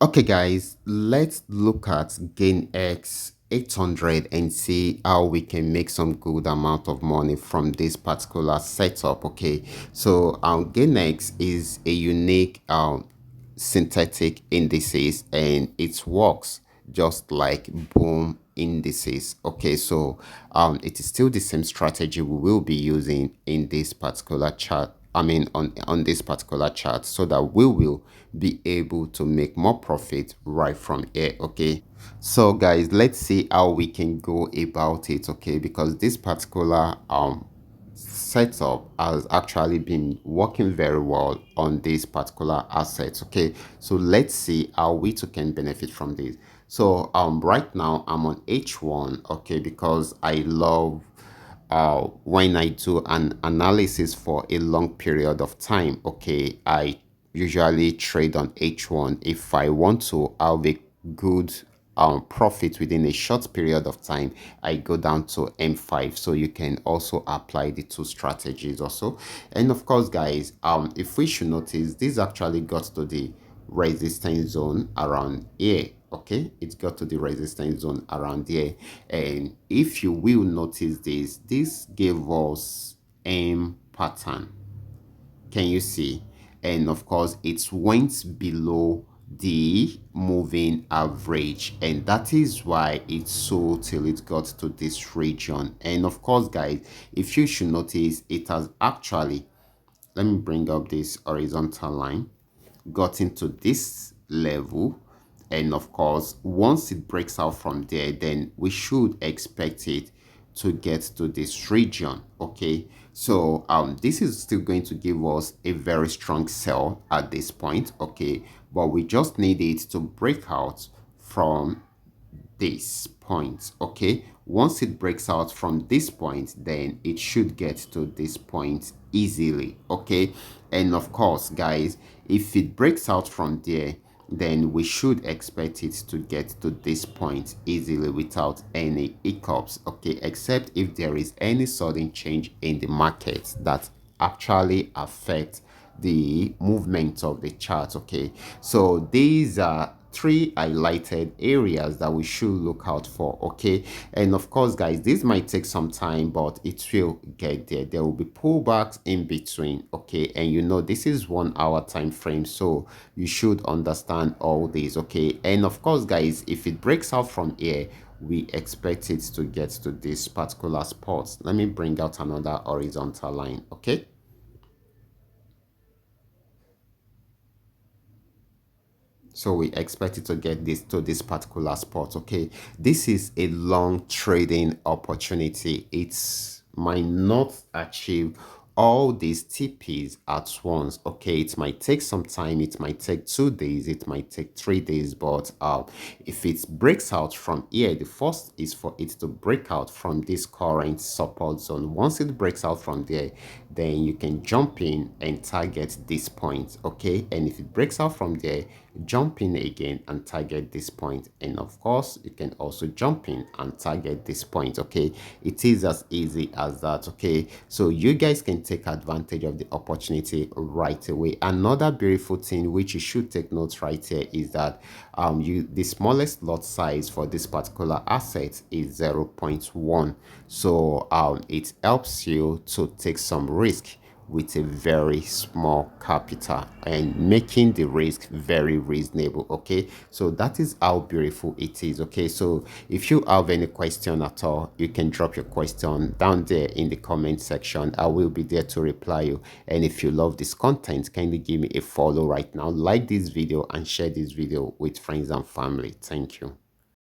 Okay, guys, let's look at Gainx 800 and see how we can make some good amount of money from this particular setup. Okay, so Gainx is a unique synthetic indices, and it works just like boom indices. Okay, so it is still the same strategy we will be using in this particular chart. I mean, on this particular chart, so that we will be able to make more profit right from here. Okay, so guys, let's see how we can go about it. Okay, because this particular setup has actually been working very well on this particular asset. Okay, so let's see how we too can benefit from this. So right now I'm on H1. Okay, because I love when I do an analysis for a long period of time. Okay, I usually trade on H1. If I want to have a good profit within a short period of time, I go down to M5. So you can also apply the two strategies also. And of course, guys, if we should notice, this actually got to the resistance zone around here. Okay, it got to the resistance zone around here, and if you will notice, this gave us M pattern. Can you see? And of course it went below the moving average, and that is why it sold till it got to this region. And of course, guys, if you should notice, it has actually, let me bring up this horizontal line, got into this level. And of course, once it breaks out from there, then we should expect it to get to this region. Okay, so this is still going to give us a very strong sell at this point. Okay, but we just need it to break out from this point. Okay, once it breaks out from this point, then it should get to this point easily. Okay, and of course, guys, if it breaks out from there, then we should expect it to get to this point easily without any hiccups. Okay, except if there is any sudden change in the market that actually affect the movement of the chart. Okay, so these are three highlighted areas that we should look out for. Okay, and of course, guys, this might take some time, but it will get there. There will be pullbacks in between. Okay, and you know this is 1 hour time frame, so you should understand all these. Okay, and of course, guys, if it breaks out from here, we expect it to get to this particular spot. Let me bring out another horizontal line. Okay, so we expect it to get this to this particular spot. Okay, this is a long trading opportunity. It might not achieve all these TPs at once. Okay, it might take some time, it might take 2 days, it might take 3 days, but if it breaks out from here, the first is for it to break out from this current support zone. Once it breaks out from there, then you can jump in and target this point. Okay, and if it breaks out from there, jump in again and target this point. And of course, you can also jump in and target this point. Okay, it is as easy as that. Okay, so you guys can take advantage of the opportunity right away. Another beautiful thing which you should take note right here is that the smallest lot size for this particular asset is 0.1. So it helps you to take some risk with a very small capital and making the risk very reasonable. Okay, so that is how beautiful it is. Okay, so if you have any question at all, you can drop your question down there in the comment section. I will be there to reply you. And if you love this content, kindly give me a follow right now, like this video, and share this video with friends and family. Thank you.